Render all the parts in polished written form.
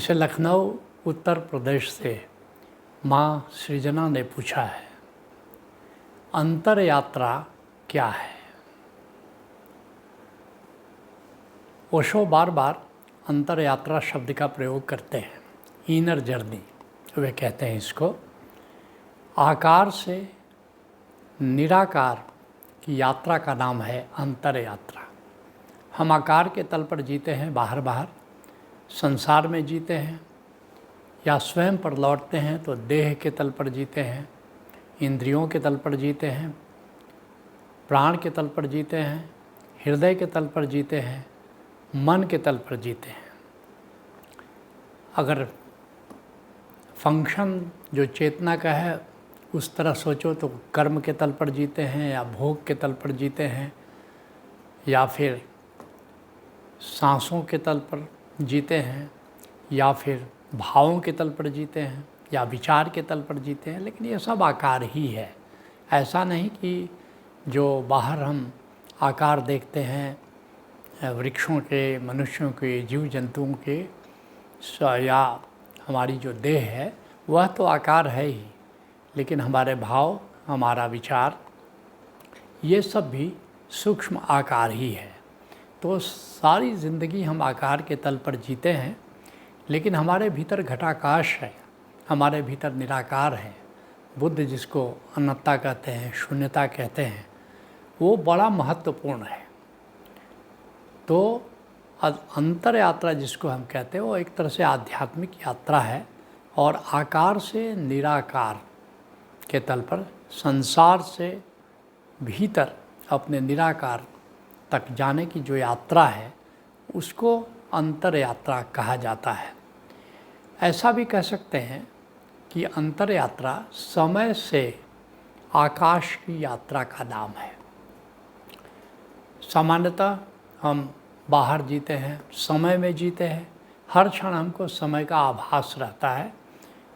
इसे लखनऊ उत्तर प्रदेश से माँ सृजना ने पूछा है, अंतर यात्रा क्या है। ओशो बार बार अंतर यात्रा शब्द का प्रयोग करते हैं। इनर जर्नी वे कहते हैं इसको। आकार से निराकार की यात्रा का नाम है अंतर यात्रा। हम आकार के तल पर जीते हैं, बाहर बाहर संसार में जीते हैं, या स्वयं पर लौटते हैं तो देह के तल पर जीते हैं, इंद्रियों के तल पर जीते हैं, प्राण के तल पर जीते हैं, हृदय के तल पर जीते हैं, मन के तल पर जीते हैं। अगर फंक्शन जो चेतना का है उस तरह सोचो तो कर्म के तल पर जीते हैं, या भोग के तल पर जीते हैं, या फिर सांसों के तल पर जीते हैं, या फिर भावों के तल पर जीते हैं, या विचार के तल पर जीते हैं। लेकिन ये सब आकार ही है। ऐसा नहीं कि जो बाहर हम आकार देखते हैं वृक्षों के, मनुष्यों के, जीव जंतुओं के, या हमारी जो देह है वह तो आकार है ही, लेकिन हमारे भाव, हमारा विचार, ये सब भी सूक्ष्म आकार ही है। तो सारी ज़िंदगी हम आकार के तल पर जीते हैं, लेकिन हमारे भीतर घटाकाश है, हमारे भीतर निराकार है। बुद्ध जिसको अनंतता कहते हैं, शून्यता कहते हैं, वो बड़ा महत्वपूर्ण है। तो अंतर यात्रा जिसको हम कहते हैं वो एक तरह से आध्यात्मिक यात्रा है, और आकार से निराकार के तल पर, संसार से भीतर अपने निराकार तक जाने की जो यात्रा है उसको अंतर यात्रा कहा जाता है। ऐसा भी कह सकते हैं कि अंतर यात्रा समय से आकाश की यात्रा का नाम है। सामान्यतः हम बाहर जीते हैं, समय में जीते हैं। हर क्षण हमको समय का आभास रहता है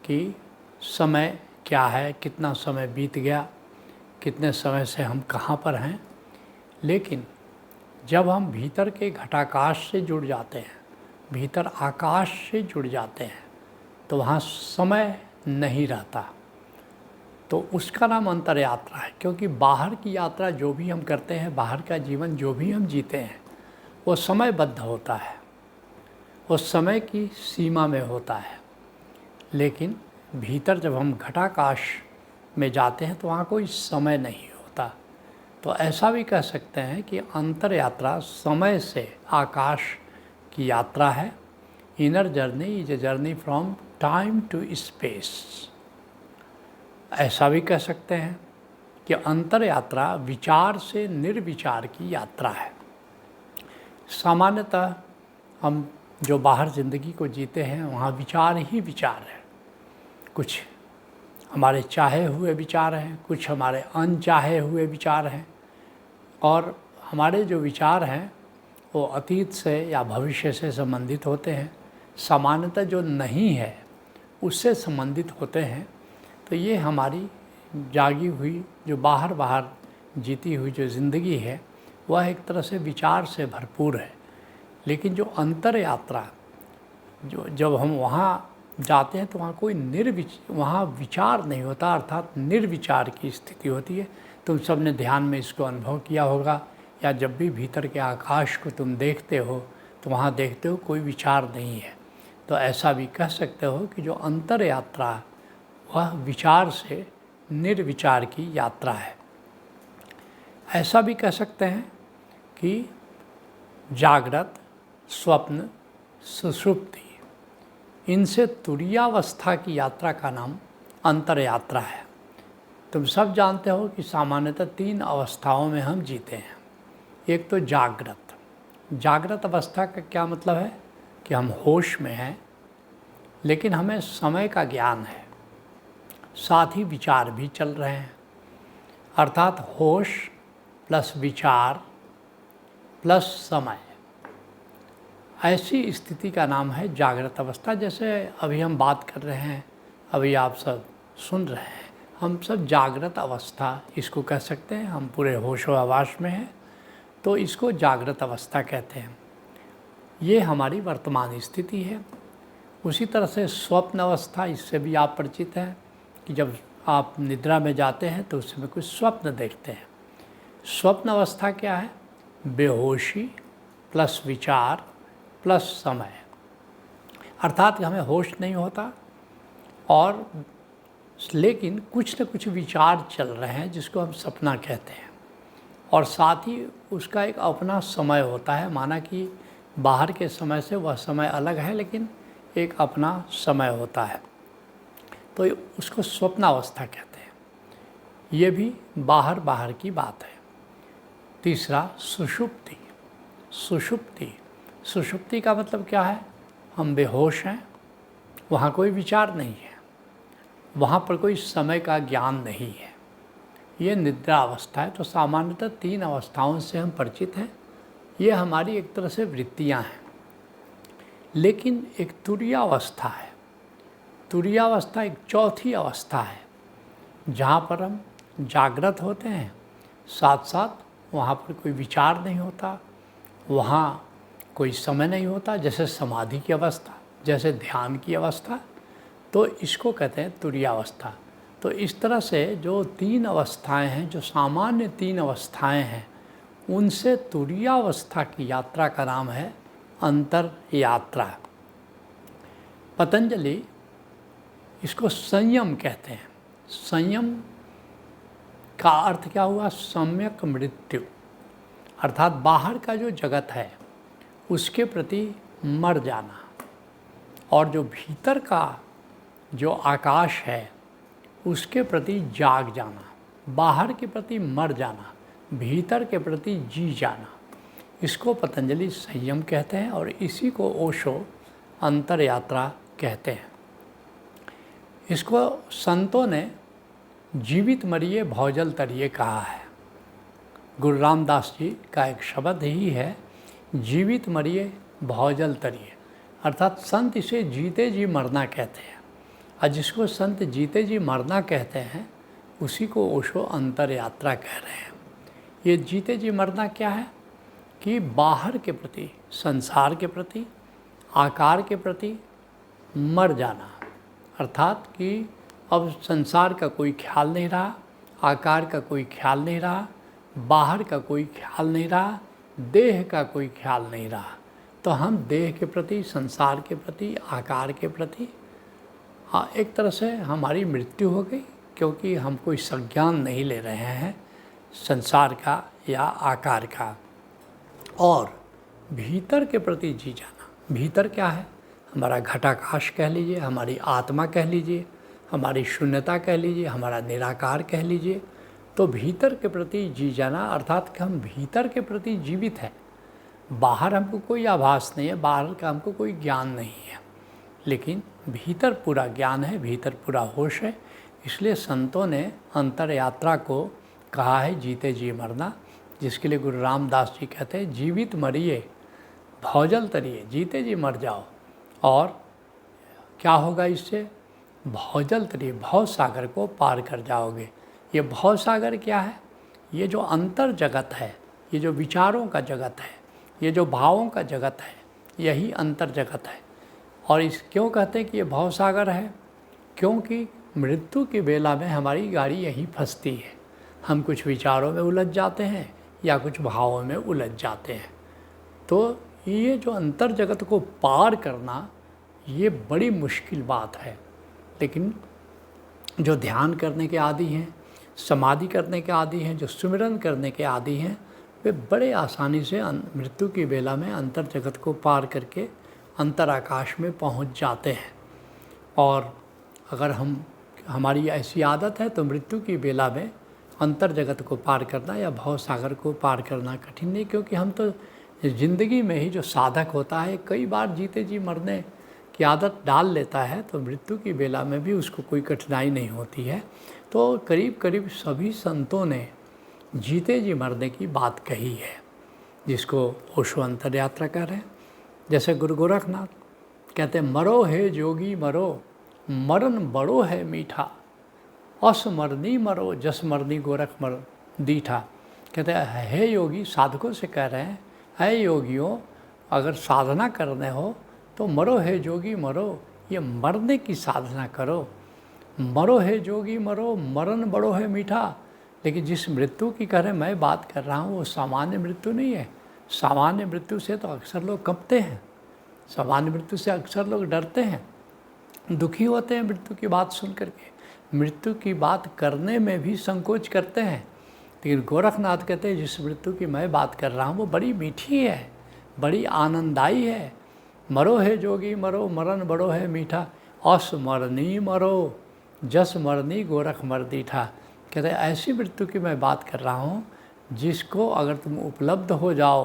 कि समय क्या है, कितना समय बीत गया, कितने समय से हम कहाँ पर हैं। लेकिन जब हम भीतर के घटाकाश से जुड़ जाते हैं, भीतर आकाश से जुड़ जाते हैं, तो वहाँ समय नहीं रहता। तो उसका नाम अंतर यात्रा है। क्योंकि बाहर की यात्रा जो भी हम करते हैं, बाहर का जीवन जो भी हम जीते हैं, वो समयबद्ध होता है, वो समय की सीमा में होता है। लेकिन भीतर जब हम घटाकाश में जाते हैं तो वहाँ कोई समय नहीं होता। तो ऐसा भी कह सकते हैं कि अंतर यात्रा समय से आकाश की यात्रा है। Inner journey is a journey from time to space. ऐसा भी कह सकते हैं कि अंतर यात्रा विचार से निर्विचार की यात्रा है। सामान्यतः हम जो बाहर ज़िंदगी को जीते हैं वहाँ विचार ही विचार है। कुछ हमारे चाहे हुए विचार हैं, कुछ हमारे अनचाहे हुए विचार हैं, और हमारे जो विचार हैं वो अतीत से या भविष्य से संबंधित होते हैं। सामान्यतः जो नहीं है उससे संबंधित होते हैं। तो ये हमारी जागी हुई जो बाहर जीती हुई जो ज़िंदगी है वह एक तरह से विचार से भरपूर है। लेकिन जो अंतर यात्रा, जो जब हम वहाँ जाते हैं तो वहाँ कोई वहाँ विचार नहीं होता, अर्थात निर्विचार की स्थिति होती है। तुम सब ने ध्यान में इसको अनुभव किया होगा, या जब भी भीतर के आकाश को तुम देखते हो तो वहाँ देखते हो कोई विचार नहीं है। तो ऐसा भी कह सकते हो कि जो अंतर यात्रा वह विचार से निर्विचार की यात्रा है। ऐसा भी कह सकते हैं कि जागृत, स्वप्न, सुषुप्ति, इनसे तुरीयावस्था की यात्रा का नाम अंतर यात्रा है। तुम सब जानते हो कि सामान्यतः 3 अवस्थाओं में हम जीते हैं। एक तो जागृत। जागृत अवस्था का क्या मतलब है कि हम होश में हैं, लेकिन हमें समय का ज्ञान है, साथ ही विचार भी चल रहे हैं। अर्थात होश प्लस विचार प्लस समय, ऐसी स्थिति का नाम है जागृत अवस्था। जैसे अभी हम बात कर रहे हैं, अभी आप सब सुन रहे हैं, हम सब जागृत अवस्था इसको कह सकते हैं। हम पूरे होशो हवास में हैं, तो इसको जागृत अवस्था कहते हैं। ये हमारी वर्तमान स्थिति है। उसी तरह से स्वप्न अवस्था, इससे भी आप परिचित हैं कि जब आप निद्रा में जाते हैं तो उसमें कुछ स्वप्न देखते हैं। स्वप्न अवस्था क्या है? बेहोशी प्लस विचार प्लस समय, अर्थात हमें होश नहीं होता और लेकिन कुछ न कुछ विचार चल रहे हैं जिसको हम सपना कहते हैं, और साथ ही उसका एक अपना समय होता है। माना कि बाहर के समय से वह समय अलग है लेकिन एक अपना समय होता है, तो उसको स्वप्नावस्था कहते हैं। ये भी बाहर की बात है। तीसरा सुषुप्ति। सुषुप्ति का मतलब क्या है? हम बेहोश हैं, वहाँ कोई विचार नहीं है, वहाँ पर कोई समय का ज्ञान नहीं है, ये निद्रा अवस्था है। तो सामान्यतः 3 अवस्थाओं से हम परिचित हैं। ये हमारी एक तरह से वृत्तियाँ हैं। लेकिन एक तुरीयावस्था है। तुरीयावस्था एक चौथी अवस्था है जहाँ पर हम जागृत होते हैं, साथ साथ वहाँ पर कोई विचार नहीं होता, वहाँ कोई समय नहीं होता, जैसे समाधि की अवस्था, जैसे ध्यान की अवस्था। तो इसको कहते हैं तुरीयावस्था। तो इस तरह से जो 3 अवस्थाएं हैं, जो सामान्य 3 अवस्थाएं हैं, उनसे तुरीयावस्था की यात्रा का नाम है अंतर यात्रा। पतंजलि इसको संयम कहते हैं। संयम का अर्थ क्या हुआ? सम्यक मृत्यु, अर्थात बाहर का जो जगत है उसके प्रति मर जाना, और जो भीतर का जो आकाश है उसके प्रति जाग जाना। बाहर के प्रति मर जाना, भीतर के प्रति जी जाना, इसको पतंजलि संयम कहते हैं, और इसी को ओशो अंतर यात्रा कहते हैं। इसको संतों ने जीवित मरिए भौजल तरिए कहा है। गुरु रामदास जी का एक शब्द ही है, जीवित मरिए भौजल तरिए, अर्थात संत इसे जीते जी मरना कहते हैं। और जिसको संत जीते जी मरना कहते हैं उसी को ओशो अंतर यात्रा कह रहे हैं। ये जीते जी मरना क्या है? कि बाहर के प्रति, संसार के प्रति, आकार के प्रति मर जाना, अर्थात कि अब संसार का कोई ख्याल नहीं रहा, आकार का कोई ख्याल नहीं रहा, बाहर का कोई ख्याल नहीं रहा, देह का कोई ख्याल नहीं रहा। तो हम देह के प्रति, संसार के प्रति, आकार के प्रति एक तरह से हमारी मृत्यु हो गई, क्योंकि हम कोई संज्ञान नहीं ले रहे हैं संसार का या आकार का। और भीतर के प्रति जी जाना। भीतर क्या है? हमारा घटाकाश कह लीजिए, हमारी आत्मा कह लीजिए, हमारी शून्यता कह लीजिए, हमारा निराकार कह लीजिए। तो भीतर के प्रति जी जाना, अर्थात कि हम भीतर के प्रति जीवित हैं। बाहर हमको कोई आभास नहीं है, बाहर का हमको कोई ज्ञान नहीं है, लेकिन भीतर पूरा ज्ञान है, भीतर पूरा होश है। इसलिए संतों ने अंतर यात्रा को कहा है जीते जी मरना, जिसके लिए गुरु रामदास जी कहते हैं जीवित मरिए भौजल तरिए, जीते जी मर जाओ। और क्या होगा इससे? भौजल तरिए, भव सागर को पार कर जाओगे। ये भव सागर क्या है? ये जो अंतर जगत है, ये जो विचारों का जगत है, ये जो भावों का जगत है, यही अंतर जगत है। और इस क्यों कहते हैं कि ये भव सागर है? क्योंकि मृत्यु की बेला में हमारी गाड़ी यहीं फंसती है। हम कुछ विचारों में उलझ जाते हैं या कुछ भावों में उलझ जाते हैं। तो ये जो अंतर जगत को पार करना, ये बड़ी मुश्किल बात है। लेकिन जो ध्यान करने के आदी हैं, समाधि करने के आदी हैं, जो सुमिरन करने के आदी हैं, वे बड़े आसानी से मृत्यु की बेला में अंतर जगत को पार करके अंतर आकाश में पहुंच जाते हैं। और अगर हमारी ऐसी आदत है तो मृत्यु की बेला में अंतर जगत को पार करना या भव सागर को पार करना कठिन नहीं, क्योंकि हम तो ज़िंदगी में ही जो साधक होता है कई बार जीते जी मरने की आदत डाल लेता है, तो मृत्यु की बेला में भी उसको कोई कठिनाई नहीं होती है। तो करीब करीब सभी संतों ने जीते जी मरने की बात कही है, जिसको ओशो अंतर यात्रा कह रहे हैं। जैसे गुरु गोरखनाथ कहते हैं, मरो हे जोगी मरो, मरण बड़ो है मीठा, अस मरनी मरो जस मरनी गोरख मर दीठा। कहते हैं हे योगी, साधकों से कह रहे हैं, हे योगियों, अगर साधना करने हो तो मरो हे जोगी मरो, ये मरने की साधना करो। मरो है जोगी मरो, मरण बड़ो है मीठा। लेकिन जिस मृत्यु की कह रहे मैं बात कर रहा हूँ वो सामान्य मृत्यु नहीं है। सामान्य मृत्यु से तो अक्सर लोग कंपते हैं, सामान्य मृत्यु से अक्सर लोग डरते हैं, दुखी होते हैं मृत्यु की बात सुन करके, मृत्यु की बात करने में भी संकोच करते हैं। लेकिन गोरखनाथ कहते हैं जिस मृत्यु की मैं बात कर रहा हूँ वो बड़ी मीठी है, बड़ी आनंददायी है। मरो है जोगी मरो, मरण बड़ो है मीठा। अस मरनी मरो, जस मरनी गोरख मर दीठा। कहते हैं ऐसी मृत्यु की मैं बात कर रहा हूँ जिसको अगर तुम उपलब्ध हो जाओ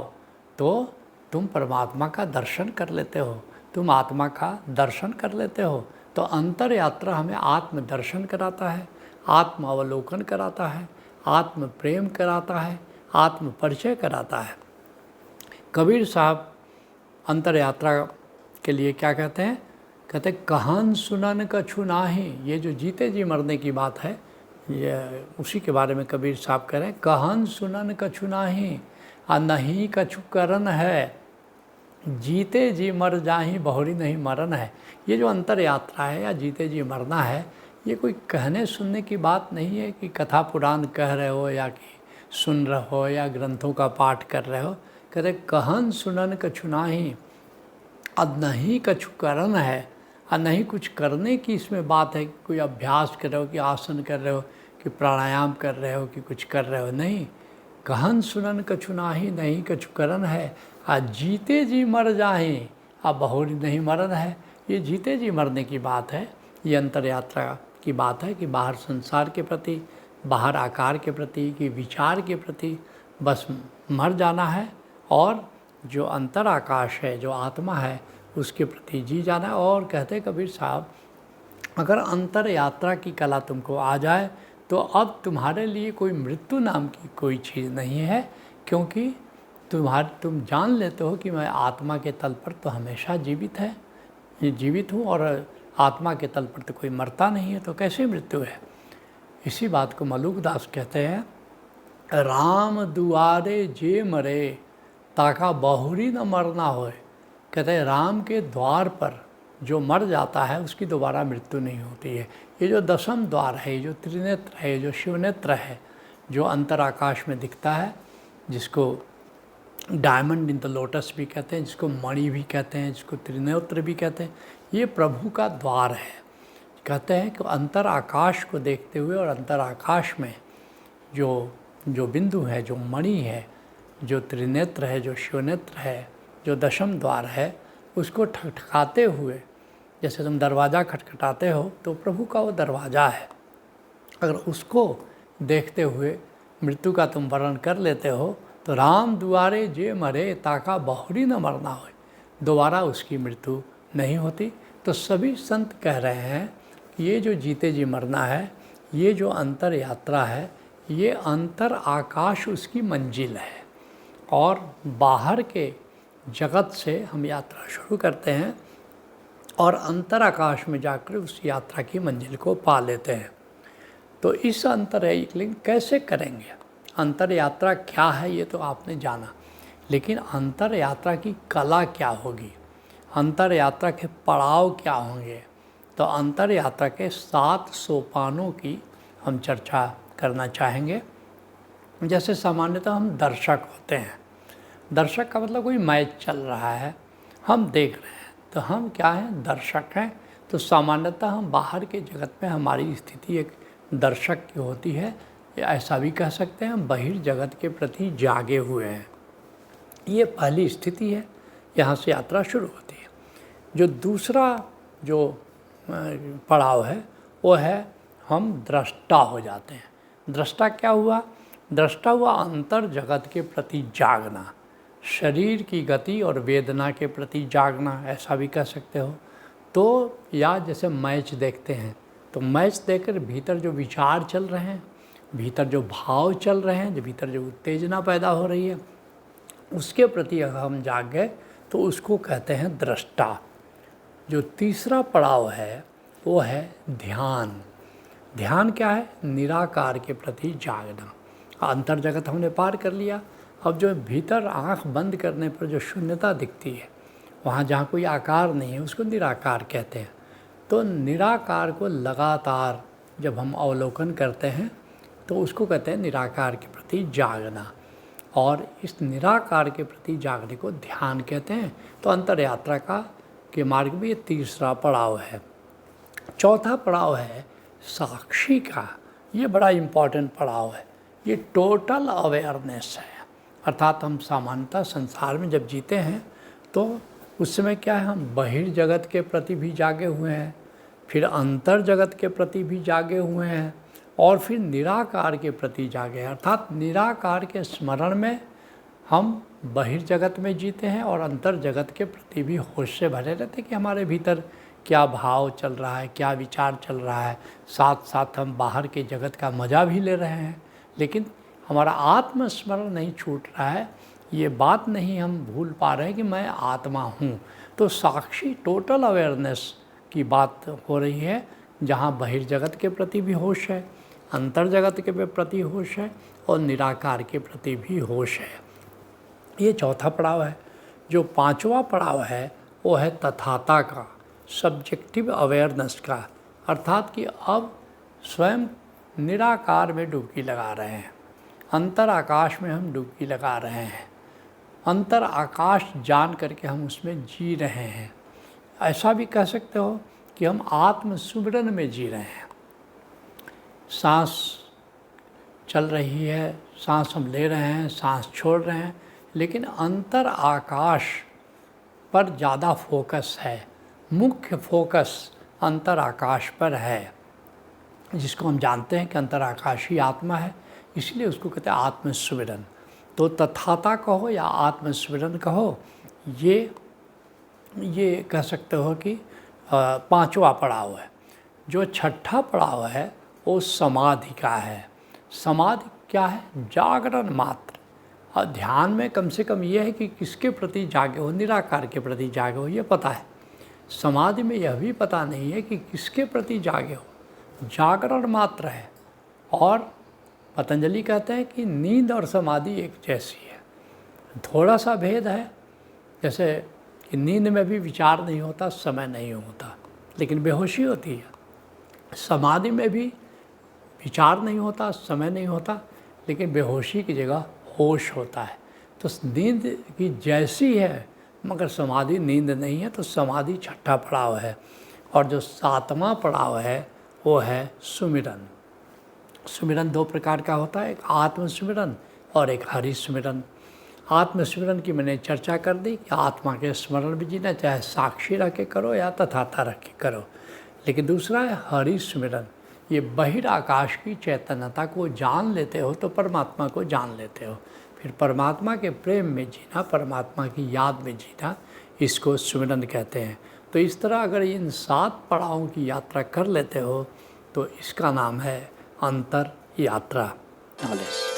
तो तुम परमात्मा का दर्शन कर लेते हो, तुम आत्मा का दर्शन कर लेते हो। तो अंतर यात्रा हमें आत्म दर्शन कराता है, आत्म अवलोकन कराता है, आत्म प्रेम कराता है, आत्म परिचय कराता है। कबीर साहब अंतर यात्रा के लिए क्या कहते हैं? कहते कहान सुनन कछु नाही। ये जो जीते जी मरने की बात है ये उसी के बारे में कबीर साहब कह रहे हैं। कहान सुनन कछु नाही आ नहीं कछु करन है, जीते जी मर जाही बहुरी नहीं मरन है। ये जो अंतर यात्रा है या जीते जी मरना है ये कोई कहने सुनने की बात नहीं है कि कथा पुराण कह रहे हो या कि सुन रहे हो या ग्रंथों का पाठ कर रहे हो। कहते कहन सुनन कछु नाही अब नहीं कछु करन है, और नहीं कुछ करने की इसमें बात है कि कोई अभ्यास कर रहे हो कि आसन कर रहे हो कि प्राणायाम कर रहे हो कि कुछ कर रहे हो। नहीं, कहन सुनन कछु नाही नहीं कछु करन है, आ जीते जी मर जाए अब बहुरी नहीं मरन है। ये जीते जी मरने की बात है, ये अंतर यात्रा की बात है कि बाहर संसार के प्रति, बाहर आकार के प्रति, कि विचार के प्रति बस मर जाना है और जो अंतर आकाश है, जो आत्मा है, उसके प्रति जी जाना है। और कहते कबीर साहब अगर अंतर यात्रा की कला तुमको आ जाए तो अब तुम्हारे लिए कोई मृत्यु नाम की कोई चीज़ नहीं है, क्योंकि तुम जान लेते हो कि मैं आत्मा के तल पर तो हमेशा जीवित है, ये जीवित हूँ और आत्मा के तल पर तो कोई मरता नहीं है, तो कैसे मृत्यु है। इसी बात को मलुकदास कहते हैं, राम दुआरे जे मरे ताका बहुरी न मरना होए। कहते हैं राम के द्वार पर जो मर जाता है उसकी दोबारा मृत्यु नहीं होती है। ये जो दशम द्वार है, जो त्रिनेत्र है, जो शिवनेत्र है, जो अंतर आकाश में दिखता है, जिसको डायमंड इन द लोटस भी कहते हैं, जिसको मणि भी कहते हैं, जिसको त्रिनेत्र भी कहते हैं, ये प्रभु का द्वार है। कहते हैं कि अंतर आकाश को देखते हुए और अंतर आकाश में जो बिंदु है, जो मणि है, जो त्रिनेत्र है, जो शिवनेत्र है, जो दशम द्वार है, उसको खटखटाते हुए, जैसे तुम दरवाज़ा खटखटाते हो तो प्रभु का वो दरवाज़ा है, अगर उसको देखते हुए मृत्यु का तुम वर्ण कर लेते हो तो राम दुआरे जे मरे ताका बहुरी न मरना हो, दोबारा उसकी मृत्यु नहीं होती। तो सभी संत कह रहे हैं कि ये जो जीते जी मरना है, ये जो अंतर यात्रा है, ये अंतर आकाश उसकी मंजिल है और बाहर के जगत से हम यात्रा शुरू करते हैं और अंतर आकाश में जाकर उस यात्रा की मंजिल को पा लेते हैं। तो इस अंतर लिंक कैसे करेंगे? अंतर यात्रा क्या है ये तो आपने जाना, लेकिन अंतर यात्रा की कला क्या होगी, अंतर यात्रा के पड़ाव क्या होंगे? तो अंतर यात्रा के 7 सोपानों की हम चर्चा करना चाहेंगे। जैसे सामान्यतः हम दर्शक होते हैं, दर्शक का मतलब कोई मैच चल रहा है, हम देख रहे हैं, तो हम क्या हैं? दर्शक हैं। तो सामान्यतः हम बाहर के जगत में हमारी स्थिति एक दर्शक की होती है, ऐसा भी कह सकते हैं हम बहिर्जगत के प्रति जागे हुए हैं। ये पहली स्थिति है, यहाँ से यात्रा शुरू होती है। जो दूसरा जो पड़ाव है वो है हम दृष्टा हो जाते हैं। दृष्टा क्या हुआ? दृष्टा हुआ अंतर जगत के प्रति जागना, शरीर की गति और वेदना के प्रति जागना, ऐसा भी कह सकते हो। तो या जैसे मैच देखते हैं तो मैच देखकर भीतर जो विचार चल रहे हैं, भीतर जो भाव चल रहे हैं, जो भीतर जो उत्तेजना पैदा हो रही है, उसके प्रति अगर हम जाग गए तो उसको कहते हैं दृष्टा। जो तीसरा पड़ाव है वो है ध्यान। ध्यान क्या है? निराकार के प्रति जागना। अंतर जगत हमने पार कर लिया, अब जो भीतर आँख बंद करने पर जो शून्यता दिखती है, वहाँ जहाँ कोई आकार नहीं है उसको निराकार कहते हैं। तो निराकार को लगातार जब हम अवलोकन करते हैं तो उसको कहते हैं निराकार के प्रति जागना, और इस निराकार के प्रति जागने को ध्यान कहते हैं। तो अंतर यात्रा के मार्ग में ये तीसरा पड़ाव है। चौथा पड़ाव है साक्षी का। ये बड़ा इम्पॉर्टेंट पड़ाव है। ये टोटल अवेयरनेस है, अर्थात हम सामान्यतः संसार में जब जीते हैं तो उस समय क्या है, हम बहिर्जगत के प्रति भी जागे हुए हैं, फिर अंतर जगत के प्रति भी जागे हुए हैं, और फिर निराकार के प्रति जागे हैं। अर्थात निराकार के स्मरण में हम बहिर्जगत में जीते हैं और अंतर जगत के प्रति भी होश से भरे रहते हैं कि हमारे भीतर क्या भाव चल रहा है, क्या विचार चल रहा है। साथ साथ हम बाहर के जगत का मज़ा भी ले रहे हैं, लेकिन हमारा आत्मस्मरण नहीं छूट रहा है। ये बात नहीं हम भूल पा रहे हैं कि मैं आत्मा हूँ। तो साक्षी टोटल अवेयरनेस की बात हो रही है, जहाँ बहिर्जगत के प्रति भी होश है, अंतर जगत के प्रति होश है, और निराकार के प्रति भी होश है। ये चौथा पड़ाव है। जो पांचवा पड़ाव है वो है तथाता का, सब्जेक्टिव अवेयरनेस का, अर्थात कि अब स्वयं निराकार में डुबकी लगा रहे हैं, अंतर आकाश में हम डुबकी लगा रहे हैं, अंतर आकाश जान करके हम उसमें जी रहे हैं। ऐसा भी कह सकते हो कि हम आत्म सुमिरन में जी रहे हैं। सांस चल रही है, सांस हम ले रहे हैं, सांस छोड़ रहे हैं, लेकिन अंतर आकाश पर ज़्यादा फोकस है। मुख्य फोकस अंतर आकाश पर है, जिसको हम जानते हैं कि अंतर आकाश ही आत्मा है, इसलिए उसको कहते हैं आत्मस्मरण। तो तथाता कहो या आत्मस्मरण कहो, ये कह सकते हो कि पांचवा पड़ाव है। जो छठा पड़ाव है वो समाधि का है। समाधि क्या है? जागरण मात्र। और ध्यान में कम से कम ये है कि किसके प्रति जागे हो, निराकार के प्रति जागे हो, ये पता है। समाधि में यह भी पता नहीं है कि किसके प्रति जागे हो, जागरण मात्र है। और पतंजलि कहते हैं कि नींद और समाधि एक जैसी है, थोड़ा सा भेद है। जैसे कि नींद में भी विचार नहीं होता, समय नहीं होता, लेकिन बेहोशी होती है। समाधि में भी विचार नहीं होता, समय नहीं होता, लेकिन बेहोशी की जगह होश होता है। तो नींद की जैसी है, मगर समाधि नींद नहीं है। तो समाधि छठा पड़ाव है। और जो सातवां पड़ाव है वो है सुमिरन। सुमिरन दो प्रकार का होता है, एक आत्मसुमिरन और एक हरि सुमिरन। आत्मस्मरण की मैंने चर्चा कर दी कि आत्मा के स्मरण में जीना, चाहे साक्षी रख के करो या तथाता रख के करो। लेकिन दूसरा है हरि सुमिरन। ये बहिराकाश की चैतन्यता को जान लेते हो तो परमात्मा को जान लेते हो। फिर परमात्मा के प्रेम में जीना, परमात्मा की याद में जीना, इसको सुमिरन कहते हैं। तो इस तरह अगर इन 7 पड़ावों की यात्रा कर लेते हो तो इसका नाम है अंतर यात्रा। नॉलेज।